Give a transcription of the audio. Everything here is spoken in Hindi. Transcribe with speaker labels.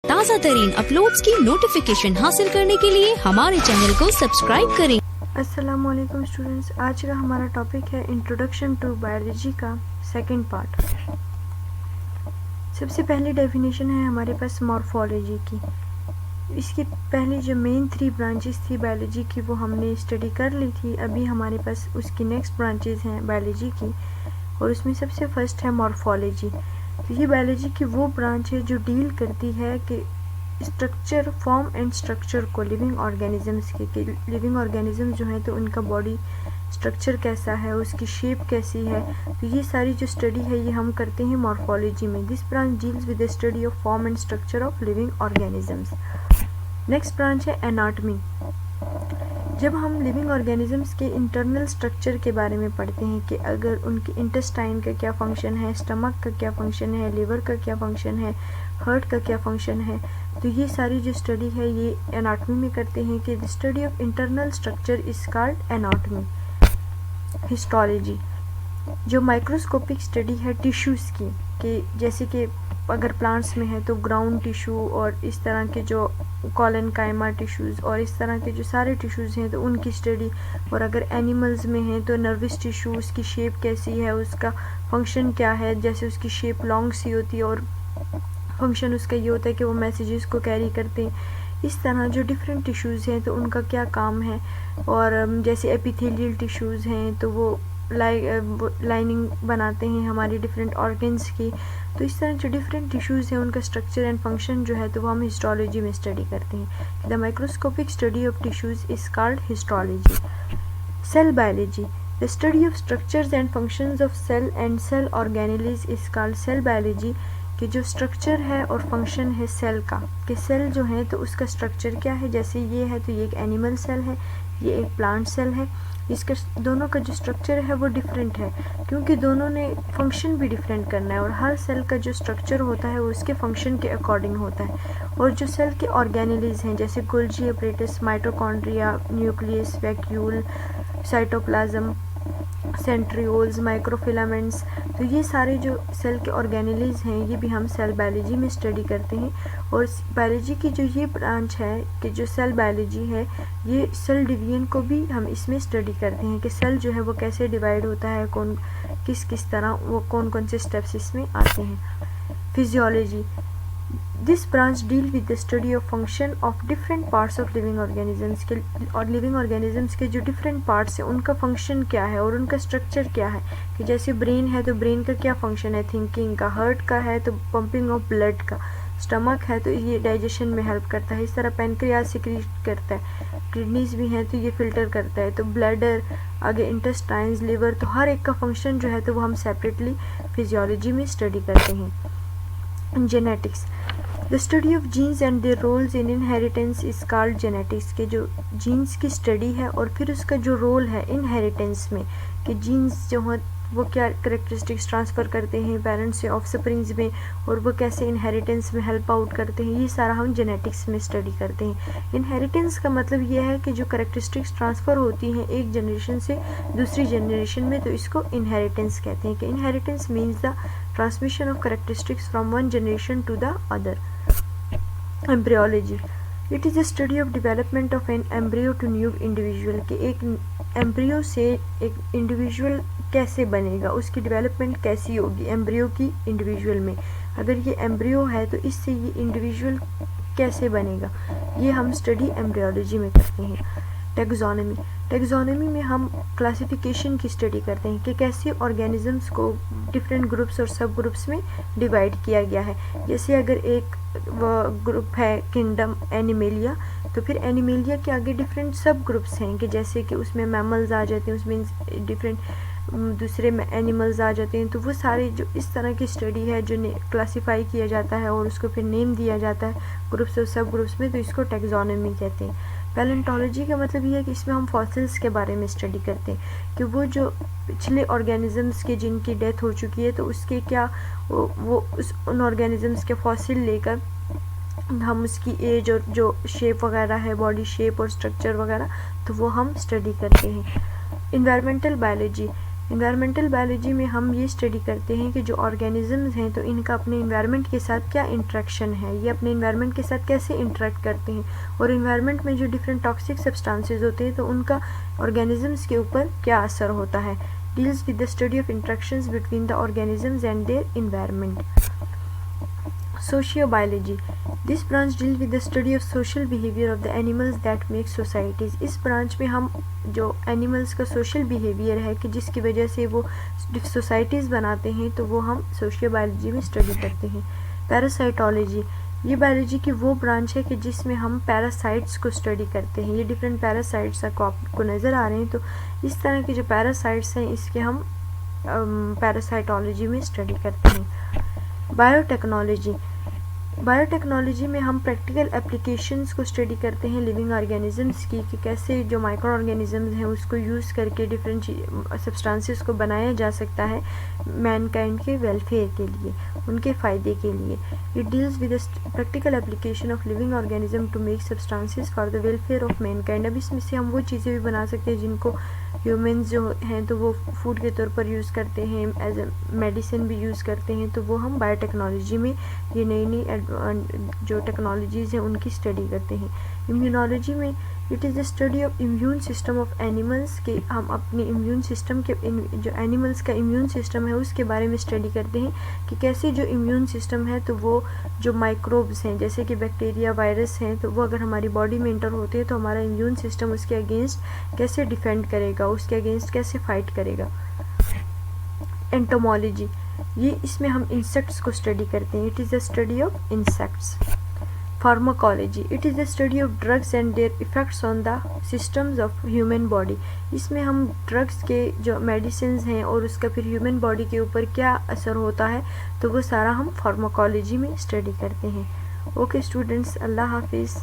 Speaker 1: ताज़ा तरीन अपलोड्स की नोटिफिकेशन हासिल करने के लिए हमारे चैनल को सब्सक्राइब करें।
Speaker 2: अस्सलामुअलैकुम स्टूडेंट्स, आज का हमारा टॉपिक है इंट्रोडक्शन टू बायोलॉजी का सेकंड पार्ट। सबसे पहली डेफिनेशन है हमारे पास मॉर्फोलॉजी की। इसकी पहली जो मेन 3 ब्रांचेस थी बायोलॉजी की वो हमने स्टडी कर ली थी। अभी हमारे पास उसकी नेक्स्ट ब्रांचेस हैं बायोलॉजी की, और उसमें सबसे फर्स्ट है मॉर्फोलॉजी। तो ये बायोलॉजी की वो ब्रांच है जो डील करती है कि स्ट्रक्चर, फॉर्म एंड स्ट्रक्चर को लिविंग ऑर्गेनिजम्स के लिविंग ऑर्गेनिज्म जो है तो उनका बॉडी स्ट्रक्चर कैसा है, उसकी शेप कैसी है। तो ये सारी जो स्टडी है ये हम करते हैं मॉर्फोलॉजी में। This branch deals with the study of form and structure of living organisms. Next branch है एनाटॉमी। जब हम लिविंग ऑर्गेनिजम्स के इंटरनल स्ट्रक्चर के बारे में पढ़ते हैं कि अगर उनके इंटेस्टाइन का क्या फंक्शन है, स्टमक का क्या फंक्शन है, लिवर का क्या फंक्शन है, हार्ट का क्या फंक्शन है, तो ये सारी जो स्टडी है ये एनाटॉमी में करते हैं कि the study of internal structure is called anatomy. Histology जो माइक्रोस्कोपिक स्टडी है टिश्यूज़ की, कि जैसे कि अगर प्लांट्स में है तो ग्राउंड टिश्यू और इस तरह के जो कॉलेनकाइमा टिश्यूज़ और इस तरह के जो सारे टिश्यूज़ हैं तो उनकी स्टडी। और अगर एनिमल्स में है तो नर्वस टिश्यू, उसकी शेप कैसी है, उसका फंक्शन क्या है। जैसे उसकी शेप लॉन्ग सी होती है और फंक्शन उसका ये होता है कि वो मैसेजेस को कैरी करते हैं। इस तरह जो डिफरेंट टिश्यूज़ हैं तो उनका क्या काम है। और जैसे एपिथेलियल टिश्यूज़ हैं तो वो लाइनिंग बनाते हैं हमारी डिफरेंट ऑर्गन्स की। तो इस तरह जो डिफरेंट टिश्यूज़ हैं उनका स्ट्रक्चर एंड फंक्शन जो है तो वो हम हिस्टोलॉजी में स्टडी करते हैं। The microscopic study of tissues is called histology. Cell biology the study of structures and functions of cell and cell organelles is called cell biology. कि जो स्ट्रक्चर है और फंक्शन है सेल का, कि सेल जो है तो उसका स्ट्रक्चर क्या है। जैसे ये है तो ये एक एनिमल सेल है, ये एक प्लांट सेल है। इसका दोनों का जो स्ट्रक्चर है वो डिफरेंट है क्योंकि दोनों ने फंक्शन भी डिफरेंट करना है। और हर सेल का जो स्ट्रक्चर होता है वो उसके फंक्शन के अकॉर्डिंग होता है। और जो सेल के ऑर्गेनेलिज हैं जैसे Golgi apparatus, mitochondria, nucleus, vacuole, cytoplasm, centrioles, microfilaments, तो ये सारे जो सेल के ऑर्गेनेलिज हैं ये भी हम सेल बायोलॉजी में स्टडी करते हैं। और बायोलॉजी की जो ये ब्रांच है कि जो सेल बायोलॉजी है ये सेल डिवीजन को भी हम इसमें स्टडी करते हैं कि सेल जो है वो कैसे डिवाइड होता है, कौन किस तरह, वो कौन कौन से स्टेप्स इसमें आते हैं। Physiology this branch deal with the study of function of different parts of living organisms के, और लिविंग ऑर्गेनिजम्स के जो डिफरेंट पार्ट्स हैं उनका फंक्शन क्या है और उनका स्ट्रक्चर क्या है। कि जैसे ब्रेन है तो ब्रेन का क्या फंक्शन है, थिंकिंग का। हार्ट का है तो पंपिंग ऑफ ब्लड का। स्टमक है तो ये डाइजेशन में हेल्प करता है। इस तरह पैनक्रियाज सिक्रीट करता है। किडनीज भी हैं तो ये फिल्टर करता है। तो ब्लैडर, आगे इंटेस्टाइन्स, लिवर, तो हर एक का फंक्शन जो है तो वो हम सेपरेटली फिजियोलॉजी में स्टडी करते हैं। Genetics the study of genes and their roles in inheritance is called genetics. के जो जीन्स की स्टडी है और फिर उसका जो रोल है इनहेरिटेंस में, कि जीन्स जो है वो क्या करेक्टरिस्टिक्स ट्रांसफ़र करते हैं पेरेंट्स से ऑफस्प्रिंग्स में, और वो कैसे इनहेरिटेंस में हेल्प आउट करते हैं, ये सारा हम जेनेटिक्स में स्टडी करते हैं। इनहेरिटेंस का मतलब ये है कि जो करेक्टरिस्टिक्स ट्रांसफ़र होती हैं एक जनरेशन से दूसरी जनरेशन में, तो इसको इनहेरिटेंस कहते हैं। कि inheritance means the transmission of characteristics from one generation to the other. Embryology it is a study of development of an embryo to new individual. कि एक एम्ब्रियो से एक इंडिविजुअल कैसे बनेगा, उसकी डेवलपमेंट कैसी होगी एम्ब्रियो की इंडिविजुअल में। अगर ये एम्ब्रियो है तो इससे ये इंडिविजुअल कैसे बनेगा, ये हम स्टडी एम्ब्रियोलॉजी में करते हैं। टेक्सोनॉमी टेक्सोनॉमी में हम क्लासिफिकेशन की स्टडी करते हैं कि कैसे ऑर्गेनिजम्स को डिफरेंट ग्रुप्स और सब ग्रुप्स में डिवाइड किया गया है। जैसे अगर एक ग्रुप है किंगडम एनिमेलिया, तो फिर एनिमेलिया के आगे डिफरेंट सब ग्रुप्स हैं कि जैसे कि उसमें मैमल्स आ जाते हैं, उसमें डिफरेंट दूसरे में एनिमल्स आ जाते हैं। तो वो सारे जो इस तरह की स्टडी है जो क्लासीफाई किया जाता है और उसको फिर नेम दिया जाता है ग्रुप्स और सब ग्रुप्स में, तो इसको टेक्सोनॉमी कहते हैं। पैलेंटोलॉजी का मतलब ये है कि इसमें हम फॉसिल्स के बारे में स्टडी करते हैं कि वो जो पिछले ऑर्गेनिजम्स के जिनकी डेथ हो चुकी है तो उसके क्या वो उन ऑर्गेनिजम्स के फॉसिल लेकर हम उसकी एज और जो शेप वगैरह है, बॉडी शेप और स्ट्रक्चर वगैरह, तो वो हम स्टडी करते हैं। इन्वायरमेंटल बायोलॉजी इन्वायरमेंटल बायोलॉजी में हम ये स्टडी करते हैं कि जो ऑर्गेनिजम्स हैं तो इनका अपने इन्वायरमेंट के साथ क्या इंट्रैक्शन है, ये अपने इन्वायरमेंट के साथ कैसे इंटरेक्ट करते हैं, और इन्वायरमेंट में जो डिफरेंट टॉक्सिक सब्सटेंसेस होते हैं तो उनका ऑर्गेनिजम्स के ऊपर क्या असर होता है। Deals with the study of interactions between the organisms and their environment. Sociobiology. This branch deals with the study of social behavior of the animals that make societies. इस ब्रांच में हम जो एनिमल्स का सोशल बिहेवियर है कि जिसकी वजह से वो सोसाइटीज़ बनाते हैं तो वो हम सोशियोबायोलॉजी में स्टडी करते हैं। पैरासाइटोलॉजी, ये बायोलॉजी की वो ब्रांच है कि जिसमें हम पैरासाइट्स को स्टडी करते हैं। ये डिफरेंट पैरासाइट्स आपको नज़र आ रहे हैं, तो इस तरह के जो पैरासाइट्स हैं इसके हम पैरासाइटोलॉजी में स्टडी करते हैं। बायोटेक्नोलॉजी, बायोटेक्नोलॉजी में हम प्रैक्टिकल एप्लीकेशंस को स्टडी करते हैं लिविंग ऑर्गेनिजम्स की, कि कैसे जो माइक्रो ऑर्गेनिजम्स हैं उसको यूज़ करके डिफरेंट सब्सटेंसेस को बनाया जा सकता है मैनकाइंड के वेलफेयर के लिए, उनके फ़ायदे के लिए। It deals with practical application of living organism to make substances for the welfare of mankind. अब इसमें से हम वो चीज़ें भी बना सकते हैं जिनको ह्यूमंस जो हैं तो वो फूड के तौर पर यूज़ करते हैं, एज ए मेडिसिन भी यूज़ करते हैं, तो वो हम बायोटेक्नोलॉजी में ये नई नई जो टेक्नोलॉजीज़ हैं उनकी स्टडी करते हैं। इम्यूनोलॉजी में it is the study of immune system of animals के, हम अपने इम्यून सिस्टम के जो एनिमल्स का इम्यून सिस्टम है उसके बारे में स्टडी करते हैं कि कैसे जो इम्यून सिस्टम है तो वो जो माइक्रोब्स हैं जैसे कि बैक्टीरिया, वायरस हैं, तो वो अगर हमारी बॉडी में इंटर होते हैं तो हमारा इम्यून सिस्टम उसके अगेंस्ट कैसे डिफेंड करेगा, उसके अगेंस्ट कैसे फाइट करेगा। एंटोमोलॉजी, ये इसमें हम इंसेक्ट्स को स्टडी करते हैं। It is the study of insects. Pharmacology, it is the study of drugs and their effects on the systems of human body. इसमें हम ड्रग्स के जो मेडिसिन हैं और उसका फिर ह्यूमन बॉडी के ऊपर क्या असर होता है तो वो सारा हम फार्माकोलॉजी में स्टडी करते हैं। ओके स्टूडेंट्स, अल्लाह हाफिज़।